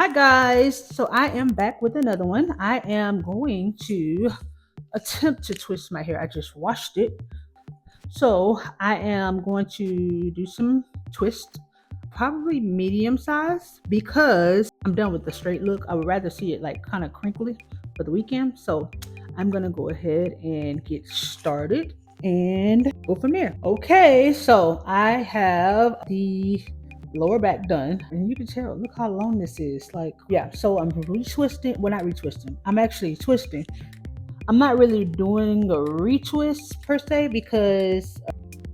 Hi guys, so I am back with another one. I am going to attempt to twist my hair. I just washed it. So I am going to do some twist, probably medium size because I'm done with the straight look. I would rather see it like kind of crinkly for the weekend. So I'm gonna go ahead and get started and go from there. Okay, so I have the lower back done, and you can tell, look how long this is. Like, yeah, so I'm retwisting. Well, not retwisting, I'm actually twisting. I'm not really doing a retwist per se because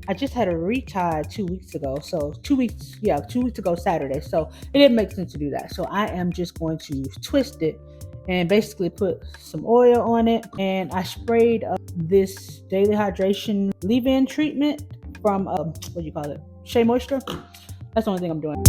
I just had a retie 2 weeks ago. So 2 weeks, yeah, 2 weeks ago Saturday. So it didn't make sense to do that. So I am just going to twist it and basically put some oil on it. And I sprayed this daily hydration leave-in treatment from what do you call it? Shea Moisture. That's the only thing I'm doing.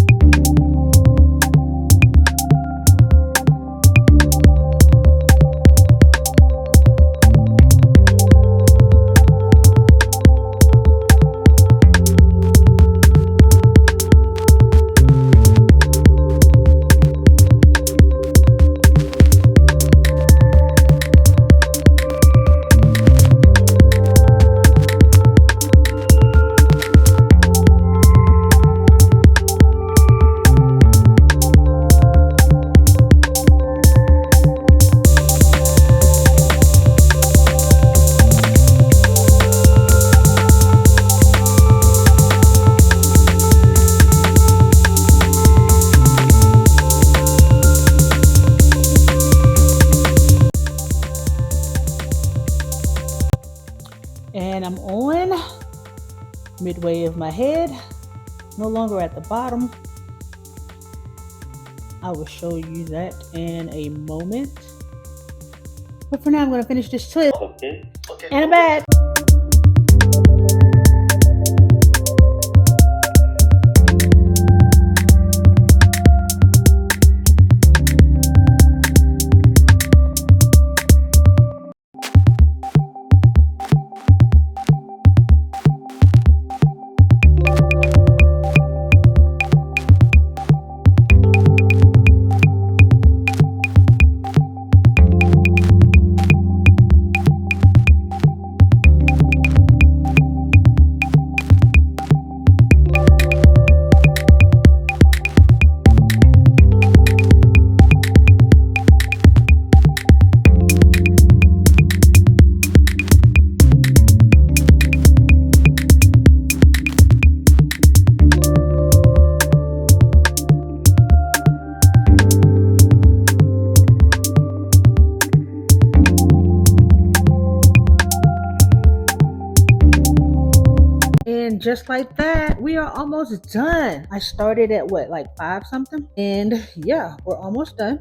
And I'm on midway of my head, no longer at the bottom. I will show you that in a moment. But for now, I'm going to finish this twist. Okay. And I'm back. And just like that, we are almost done. I started at what, like 5 something? And yeah, we're almost done.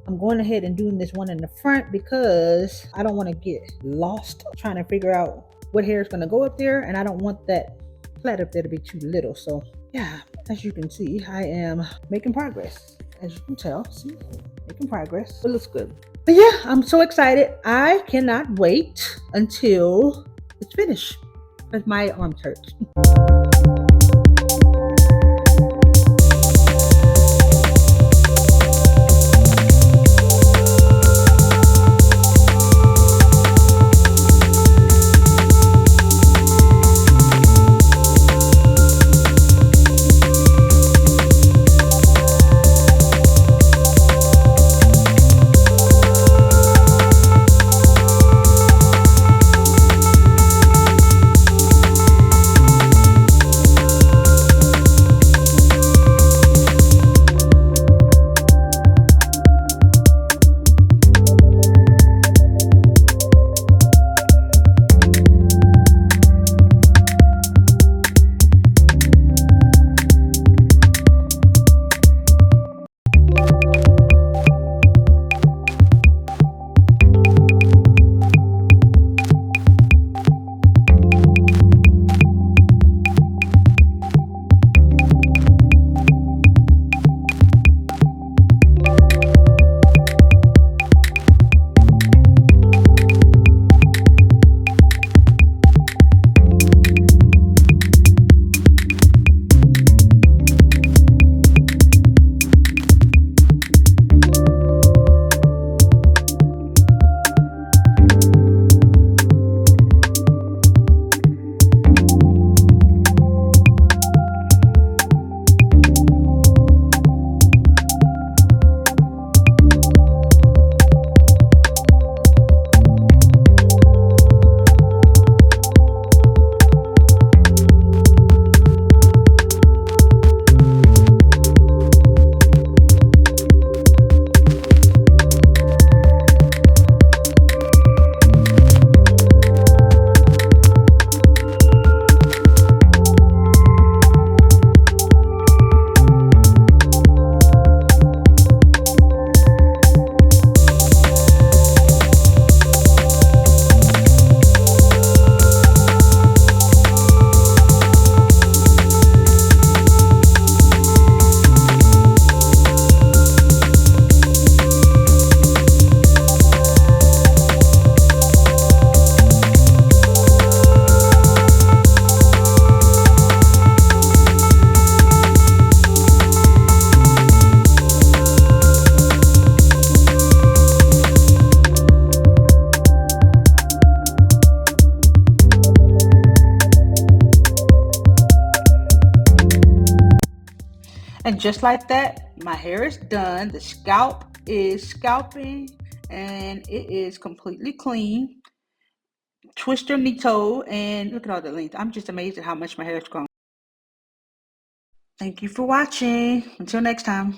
I'm going ahead and doing this one in the front because I don't want to get lost trying to figure out what hair is going to go up there. And I don't want that plait up there to be too little. So yeah, as you can see, I am making progress. As you can tell, see, making progress. It looks good. But yeah, I'm so excited. I cannot wait until it's finished. Because my arms hurt. And just like that, my hair is done. The scalp is scalping and it is completely clean. Twister Nito, and look at all the length. I'm just amazed at how much my hair has grown. Thank you for watching. Until next time.